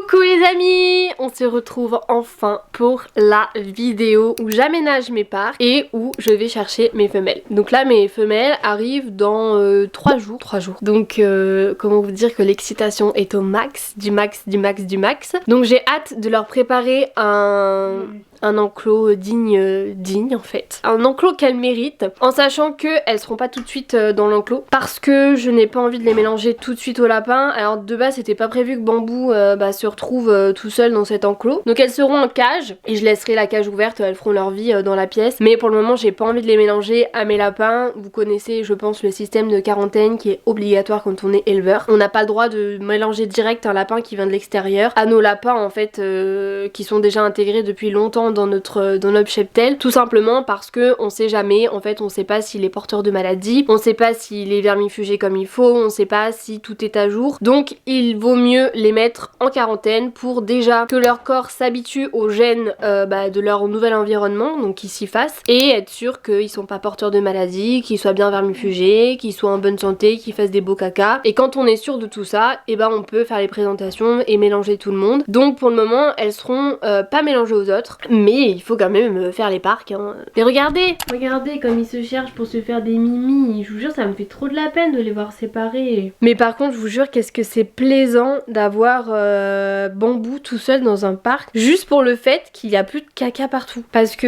Coucou les amis, on se retrouve enfin pour la vidéo où j'aménage mes parcs et où je vais chercher mes femelles. Donc là mes femelles arrivent dans 3 jours. Donc comment vous dire que l'excitation est au max, du max. Donc j'ai hâte de leur préparer un enclos digne en fait. Un enclos qu'elles méritent, en sachant qu'elles seront pas tout de suite dans l'enclos parce que je n'ai pas envie de les mélanger tout de suite au lapin. Alors de base c'était pas prévu que Bambou se retrouve tout seul dans cet enclos. Donc elles seront en cage et je laisserai la cage ouverte, elles feront leur vie dans la pièce. Mais pour le moment j'ai pas envie de les mélanger à mes lapins. Vous connaissez je pense le système de quarantaine qui est obligatoire quand on est éleveur. On n'a pas le droit de mélanger direct un lapin qui vient de l'extérieur à nos lapins en fait qui sont déjà intégrés depuis longtemps dans notre cheptel, tout simplement parce que on sait jamais, en fait on sait pas s'il est porteur de maladie, on sait pas s'il est vermifugé comme il faut, on sait pas si tout est à jour, donc il vaut mieux les mettre en quarantaine pour déjà que leur corps s'habitue aux gènes de leur nouvel environnement, donc qu'ils s'y fassent, et être sûr qu'ils sont pas porteurs de maladie, qu'ils soient bien vermifugés, qu'ils soient en bonne santé, qu'ils fassent des beaux caca, et quand on est sûr de tout ça, et on peut faire les présentations et mélanger tout le monde. Donc pour le moment elles seront pas mélangées aux autres, mais il faut quand même faire les parcs hein. Mais regardez comme ils se cherchent pour se faire des mimi. Je vous jure ça me fait trop de la peine de les voir séparés. Mais par contre je vous jure qu'est-ce que c'est plaisant d'avoir Bambou tout seul dans un parc, juste pour le fait qu'il y a plus de caca partout. Parce que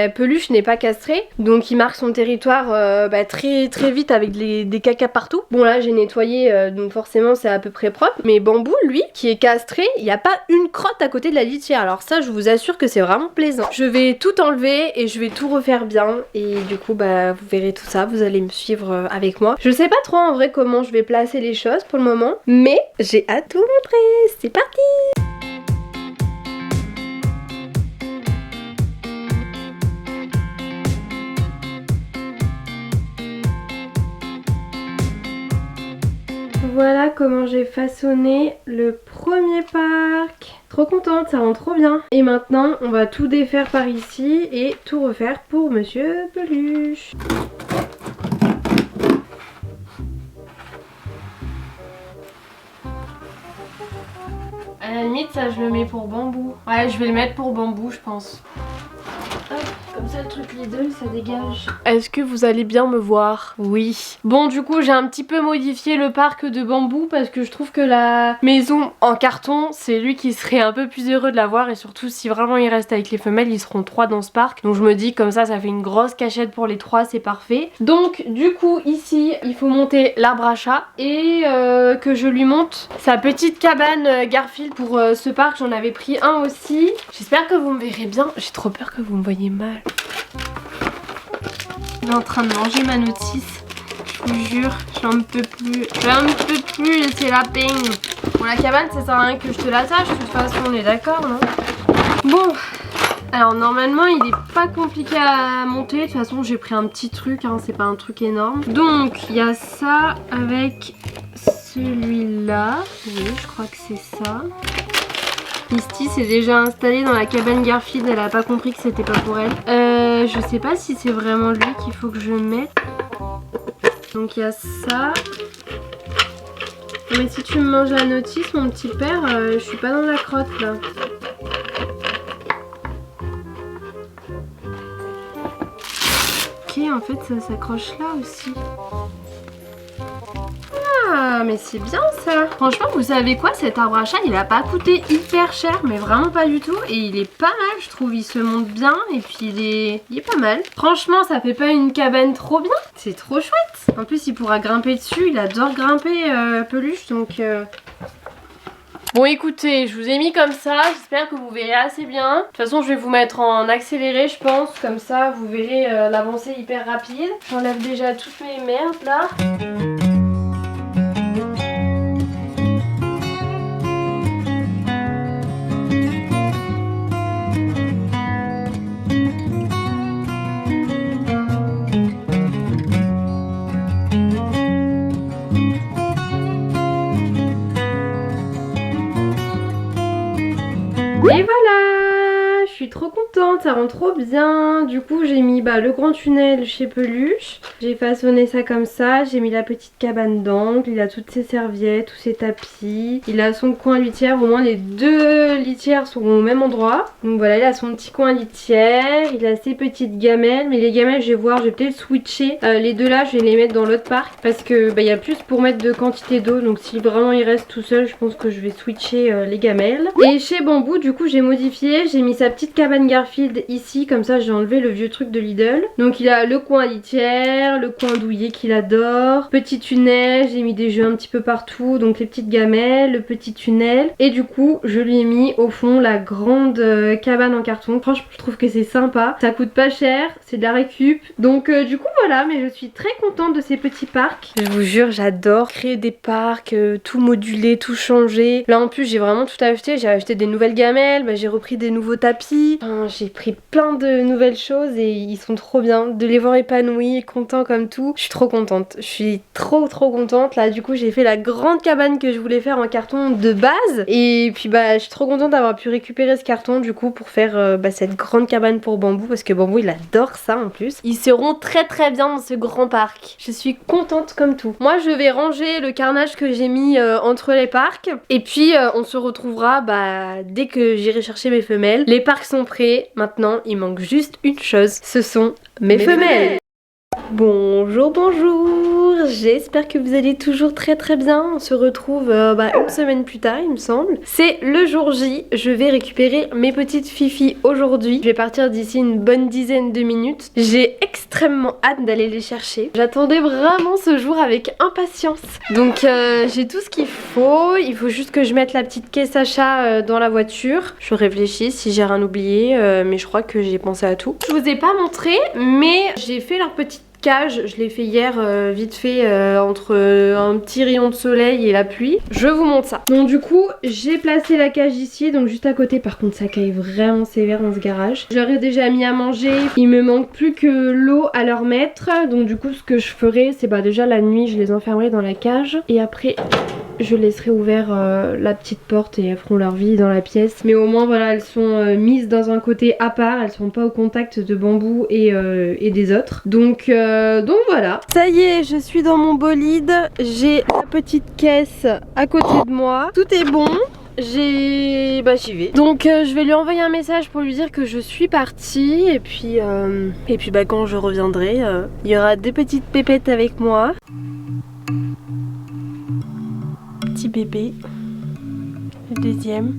Peluche n'est pas castré, donc il marque son territoire très vite avec des caca partout. Bon là j'ai nettoyé donc forcément c'est à peu près propre. Mais Bambou lui qui est castré, il n'y a pas une crotte à côté de la litière. Alors ça je vous assure que c'est vraiment plaisant. Je vais tout enlever et je vais tout refaire bien et du coup vous verrez tout ça, vous allez me suivre avec moi. Je sais pas trop en vrai comment je vais placer les choses pour le moment, mais j'ai hâte de vous montrer. C'est parti! Voilà comment j'ai façonné le premier parc. Trop contente, ça rend trop bien. Et maintenant, on va tout défaire par ici et tout refaire pour Monsieur Peluche. À la limite, ça je le mets pour Bambou. Ouais, je vais le mettre pour Bambou, je pense. Hop, comme ça le truc Lidl ça dégage. Est-ce que vous allez bien me voir? Oui. Bon du coup j'ai un petit peu modifié le parc de Bambou parce que je trouve que la maison en carton c'est lui qui serait un peu plus heureux de l'avoir, et surtout si vraiment il reste avec les femelles ils seront 3 dans ce parc. Donc je me dis comme ça fait une grosse cachette pour les 3, c'est parfait. Donc du coup ici il faut monter l'arbre à chat et que je lui monte sa petite cabane Garfield pour ce parc. J'en avais pris un aussi. J'espère que vous me verrez bien. J'ai trop peur que vous me voyez mal. Il est en train de manger ma notice. Je vous jure, j'en peux plus laisser la peigne. Pour la cabane, ça sert à rien que je te l'attache. De toute façon, on est d'accord, non? Bon, alors normalement, il est pas compliqué à monter. De toute façon, j'ai pris un petit truc, hein, c'est pas un truc énorme. Donc, il y a ça avec celui-là. Oui, je crois que c'est ça. Misty s'est déjà installée dans la cabane Garfield, elle a pas compris que c'était pas pour elle. Je sais pas si c'est vraiment lui qu'il faut que je mette. Donc il y a ça. Mais si tu me manges la notice mon petit père, je suis pas dans la crotte là. Ok, en fait ça s'accroche là aussi. Ah mais c'est bien ça. Franchement vous savez quoi, cet arbre à chat il a pas coûté hyper cher, mais vraiment pas du tout. Et il est pas mal je trouve, il se monte bien et puis il est pas mal. Franchement ça fait pas une cabane trop bien? C'est trop chouette. En plus il pourra grimper dessus, il adore grimper Peluche donc... Bon écoutez, je vous ai mis comme ça, j'espère que vous verrez assez bien. De toute façon je vais vous mettre en accéléré je pense, comme ça vous verrez l'avancée hyper rapide. J'enlève déjà toutes mes merdes là. Et voilà, je suis trop contente. contente, ça rend trop bien. Du coup j'ai mis le grand tunnel chez Peluche. J'ai façonné ça comme ça. J'ai mis la petite cabane d'angle. Il a toutes ses serviettes, tous ses tapis. Il a son coin litière. Au moins les deux litières sont au même endroit. Donc voilà, il a son petit coin litière. Il a ses petites gamelles. Mais les gamelles je vais voir, je vais peut-être switcher. Les deux là je vais les mettre dans l'autre parc. Parce que il y a plus pour mettre de quantité d'eau. Donc si vraiment il reste tout seul, je pense que je vais switcher les gamelles. Et chez Bambou du coup j'ai modifié. J'ai mis sa petite cabane Garfield ici. Comme ça j'ai enlevé le vieux truc de Lidl. Donc il a le coin litière, le coin douillet qu'il adore, petit tunnel, j'ai mis des jeux un petit peu partout, donc les petites gamelles, le petit tunnel. Et du coup je lui ai mis au fond la grande cabane en carton. Franchement je trouve que c'est sympa, ça coûte pas cher, c'est de la récup. Donc du coup voilà, mais je suis très contente de ces petits parcs. Je vous jure j'adore créer des parcs, tout moduler, tout changer. Là en plus j'ai vraiment tout acheté, j'ai acheté des nouvelles gamelles, j'ai repris des nouveaux tapis, enfin, j'ai pris plein de nouvelles choses et ils sont trop bien. De les voir épanouis, contents comme tout, je suis trop contente. Je suis trop contente. Là du coup j'ai fait la grande cabane que je voulais faire en carton de base. Et puis je suis trop contente d'avoir pu récupérer ce carton du coup pour faire cette grande cabane pour Bambou. Parce que Bambou il adore ça en plus. Ils seront très bien dans ce grand parc. Je suis contente comme tout. Moi je vais ranger le carnage que j'ai mis entre les parcs. Et puis on se retrouvera dès que j'irai chercher mes femelles. Les parcs sont prêts. Maintenant il manque juste une chose. Ce sont mes femelles. Bonjour, j'espère que vous allez toujours très bien. On se retrouve une semaine plus tard il me semble. C'est le jour J, je vais récupérer mes petites fifis aujourd'hui. Je vais partir d'ici une bonne dizaine de minutes. J'ai extrêmement hâte d'aller les chercher. J'attendais vraiment ce jour avec impatience. Donc j'ai tout ce qu'il faut. Il faut juste que je mette la petite caisse à chat dans la voiture. Je réfléchis si j'ai rien oublié, mais je crois que j'ai pensé à tout. Je vous ai pas montré, mais j'ai fait leur petite cage, je l'ai fait hier vite fait entre un petit rayon de soleil et la pluie. Je vous montre ça. Donc du coup j'ai placé la cage ici, donc juste à côté. Par contre ça caille vraiment sévère dans ce garage. Je leur ai déjà mis à manger, il me manque plus que l'eau à leur mettre. Donc du coup ce que je ferai c'est déjà la nuit je les enfermerai dans la cage et après je laisserai ouvert la petite porte et elles feront leur vie dans la pièce. Mais au moins voilà, elles sont mises dans un côté à part, elles sont pas au contact de Bambou et des autres. Donc voilà. Ça y est, je suis dans mon bolide, j'ai la petite caisse à côté de moi. Tout est bon. J'y vais. Donc je vais lui envoyer un message pour lui dire que je suis partie. Et puis quand je reviendrai, il y aura des petites pépettes avec moi. Petit bébé, le deuxième.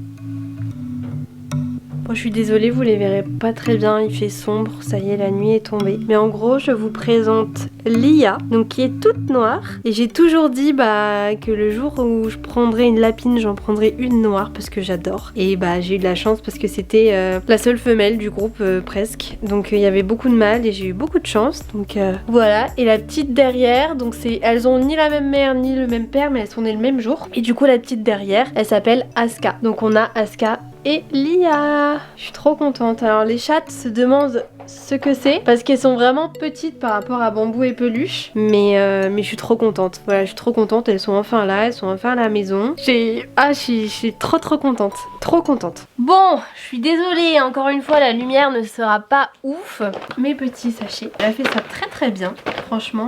Bon, je suis désolée, vous les verrez pas très bien, il fait sombre, ça y est, la nuit est tombée. Mais en gros, je vous présente Lia, donc qui est toute noire. Et j'ai toujours dit que le jour où je prendrai une lapine, j'en prendrai une noire parce que j'adore. Et j'ai eu de la chance parce que c'était la seule femelle du groupe presque. Donc il y avait beaucoup de mâles et j'ai eu beaucoup de chance. Donc voilà. Et la petite derrière, donc elles ont ni la même mère ni le même père, mais elles sont nées le même jour. Et du coup la petite derrière, elle s'appelle Aska. Donc on a Aska et Lia. Je suis trop contente. Alors les chattes se demandent ce que c'est parce qu'elles sont vraiment petites par rapport à Bambou et Peluche, mais je suis trop contente. Voilà, je suis trop contente, elles sont enfin là, elles sont enfin à la maison. Je suis trop contente. Trop contente. Bon, je suis désolée, encore une fois la lumière ne sera pas ouf. Mes petits sachets, elle a fait ça très bien, franchement.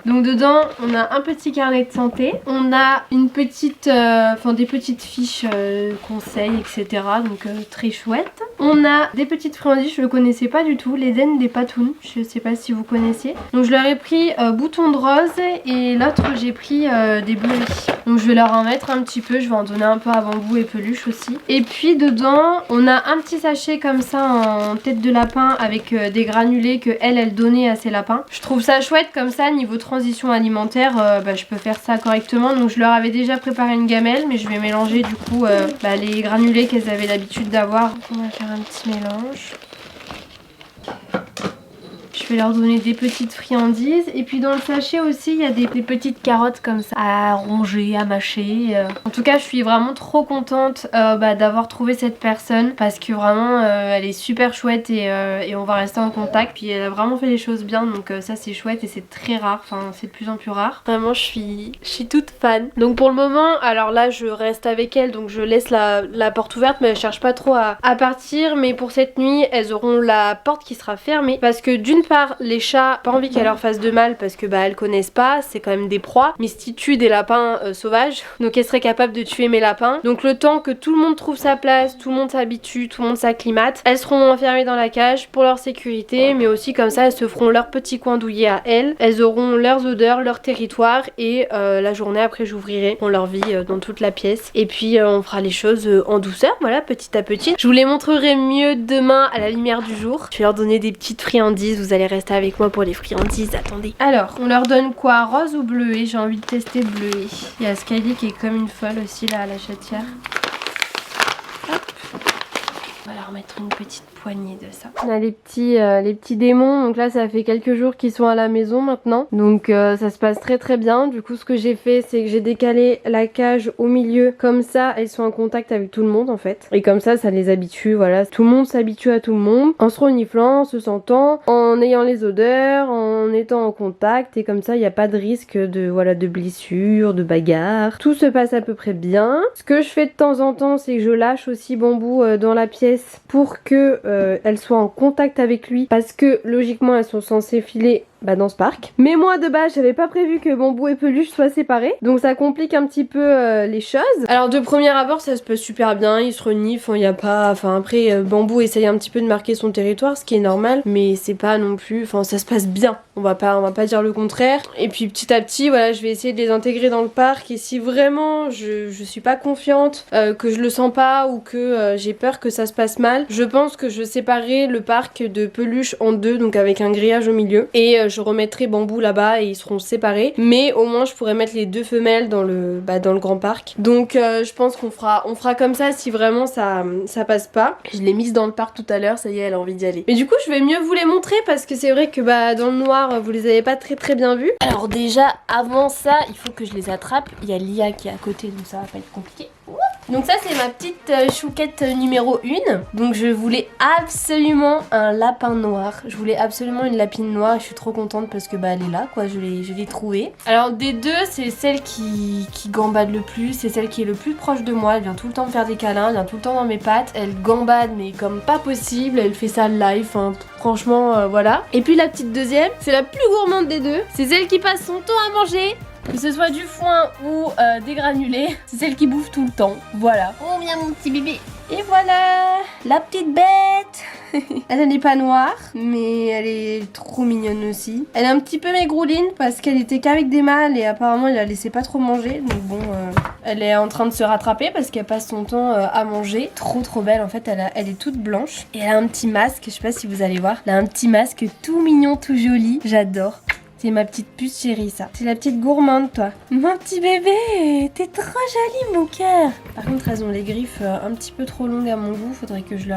Donc dedans, on a un petit carnet de santé, on a une petite, des petites fiches conseils, etc. Donc très chouette. On a des petites friandises, je ne connaissais pas du tout, l'Éden des patounes, je sais pas si vous connaissiez. Donc je leur ai pris bouton de rose et l'autre j'ai pris des bleuets. Donc je vais leur en mettre un petit peu, je vais en donner un peu à Bambou et Peluche aussi. Et puis dedans on a un petit sachet comme ça en tête de lapin avec des granulés que elle donnait à ses lapins. Je trouve ça chouette comme ça, niveau transition alimentaire, je peux faire ça correctement. Donc je leur avais déjà préparé une gamelle, mais je vais mélanger du coup les granulés qu'elles avaient l'habitude d'avoir. On va faire un petit mélange. Je vais leur donner des petites friandises. Et puis dans le sachet aussi, il y a des petites carottes comme ça à ronger, à mâcher. En tout cas, je suis vraiment trop contente d'avoir trouvé cette personne parce que vraiment, elle est super chouette et on va rester en contact. Puis elle a vraiment fait les choses bien, donc ça c'est chouette et c'est très rare. Enfin, c'est de plus en plus rare. Vraiment, je suis toute fan. Donc pour le moment, alors là, je reste avec elle, donc je laisse la porte ouverte, mais elle cherche pas trop à partir. Mais pour cette nuit, elles auront la porte qui sera fermée parce que d'une part, les chats, pas envie qu'elles leur fassent de mal parce que elles connaissent pas, c'est quand même des proies. Misty tue des lapins sauvages, donc elle serait capable de tuer mes lapins. Donc le temps que tout le monde trouve sa place, tout le monde s'habitue, tout le monde s'acclimate, elles seront enfermées dans la cage pour leur sécurité, mais aussi comme ça elles se feront leur petit coin douillet à elles. Elles auront leurs odeurs, leur territoire et la journée après j'ouvrirai pour leur vie dans toute la pièce. Et puis on fera les choses en douceur, voilà, petit à petit. Je vous les montrerai mieux demain à la lumière du jour. Je vais leur donner des petites friandises, vous allez rester avec moi pour les friandises, attendez. Alors, on leur donne quoi, rose ou bleuet? J'ai envie de tester bleuet. Il y a Skyly qui est comme une folle aussi là à la chatière. Hop. On va leur mettre une petite poignée de ça. On a les petits démons, donc là ça fait quelques jours qu'ils sont à la maison maintenant, donc ça se passe très très bien. Du coup ce que j'ai fait c'est que j'ai décalé la cage au milieu, comme ça elles sont en contact avec tout le monde en fait, et comme ça les habitue, voilà, tout le monde s'habitue à tout le monde, en se reniflant, en se sentant, en ayant les odeurs, en étant en contact, et comme ça il n'y a pas de risque de blessures, de bagarres, tout se passe à peu près bien. Ce que je fais de temps en temps c'est que je lâche aussi Bambou dans la pièce pour que elles soient en contact avec lui, parce que logiquement elles sont censées filer dans ce parc. Mais moi de base j'avais pas prévu que Bambou et Peluche soient séparés, donc ça complique un petit peu les choses. Alors de premier abord ça se passe super bien, ils se reniflent, il n'y a pas... Enfin après Bambou essaye un petit peu de marquer son territoire, ce qui est normal, mais c'est pas non plus... Enfin ça se passe bien, on va pas dire le contraire. Et puis petit à petit voilà, je vais essayer de les intégrer dans le parc, et si vraiment je suis pas confiante, que je le sens pas, ou que j'ai peur que ça se passe mal, je pense que je séparerai le parc de Peluche en deux, donc avec un grillage au milieu, et je remettrai Bambou là-bas et ils seront séparés, mais au moins je pourrais mettre les deux femelles dans le grand parc. Donc je pense qu'on fera comme ça si vraiment ça passe pas. Je l'ai mise dans le parc tout à l'heure, ça y est, elle a envie d'y aller. Mais du coup je vais mieux vous les montrer parce que c'est vrai que dans le noir vous les avez pas très bien vus. Alors déjà avant ça il faut que je les attrape, il y a Lia qui est à côté donc ça va pas être compliqué. Donc ça c'est ma petite chouquette numéro 1. Donc je voulais absolument un lapin noir. Je voulais absolument une lapine noire et je suis trop contente parce que elle est là quoi, je l'ai trouvée. Alors des deux c'est celle qui gambade le plus, c'est celle qui est le plus proche de moi. Elle vient tout le temps me faire des câlins, elle vient tout le temps dans mes pattes. Elle gambade mais comme pas possible, elle fait ça live, hein, franchement voilà. Et puis la petite deuxième, c'est la plus gourmande des deux. C'est celle qui passe son temps à manger. Que ce soit du foin ou des granulés, c'est celle qui bouffe tout le temps. Voilà. Oh bien mon petit bébé. Et voilà, la petite bête. Elle n'est pas noire, mais elle est trop mignonne aussi. Elle est un petit peu maigrouline parce qu'elle était qu'avec des mâles et apparemment il la laissait pas trop manger. Donc bon, elle est en train de se rattraper parce qu'elle passe son temps à manger. Trop belle en fait, elle est toute blanche. Et elle a un petit masque, je sais pas si vous allez voir. Elle a un petit masque tout mignon, tout joli. J'adore. C'est ma petite puce chérie ça. C'est la petite gourmande toi. Mon petit bébé, t'es trop jolie mon cœur. Par contre elles ont les griffes un petit peu trop longues à mon goût. Faudrait que je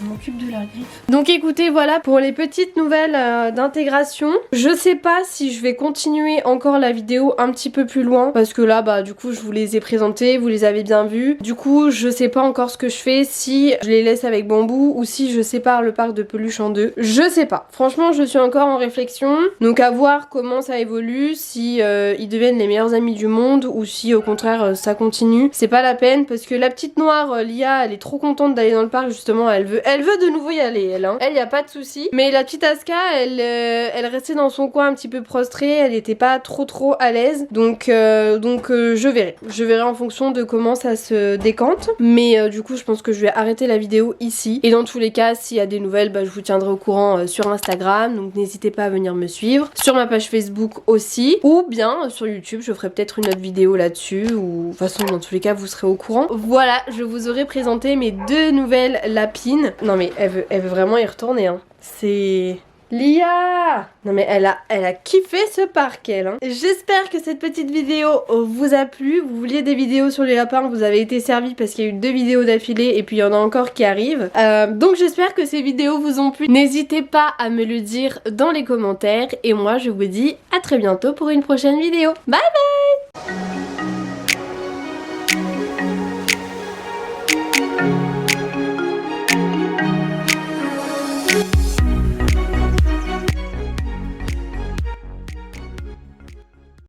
m'occupe de leurs griffes. Donc écoutez voilà pour les petites nouvelles d'intégration. Je sais pas si je vais continuer encore la vidéo un petit peu plus loin. Parce que là du coup je vous les ai présentés, vous les avez bien vus. Du coup je sais pas encore ce que je fais, si je les laisse avec Bambou ou si je sépare le parc de Peluche en deux. Je sais pas. Franchement je suis encore en réflexion. Donc à voir comment ça évolue, si ils deviennent les meilleurs amis du monde ou si au contraire ça continue. C'est pas la peine parce que la petite noire Lia elle est trop contente d'aller dans le parc justement, elle veut de nouveau y aller elle hein. Elle y a pas de souci. Mais la petite Aska elle restait dans son coin un petit peu prostrée, elle était pas trop à l'aise. Donc je verrai en fonction de comment ça se décante. Mais du coup je pense que je vais arrêter la vidéo ici. Et dans tous les cas s'il y a des nouvelles je vous tiendrai au courant sur Instagram. Donc n'hésitez pas à venir me suivre. Sur ma page Facebook aussi. Ou bien sur YouTube je ferai peut-être une autre vidéo là-dessus. Ou de toute façon dans tous les cas vous serez au courant. Voilà je vous aurai présenté mes deux nouvelles lapines. Non mais elle veut vraiment y retourner hein. C'est... Lia! Non mais elle a kiffé ce parc elle hein. J'espère que cette petite vidéo vous a plu. Vous vouliez des vidéos sur les lapins, vous avez été servi parce qu'il y a eu 2 vidéos d'affilée et puis il y en a encore qui arrivent. Donc j'espère que ces vidéos vous ont plu. N'hésitez pas à me le dire dans les commentaires et moi je vous dis à très bientôt pour une prochaine vidéo. Bye bye!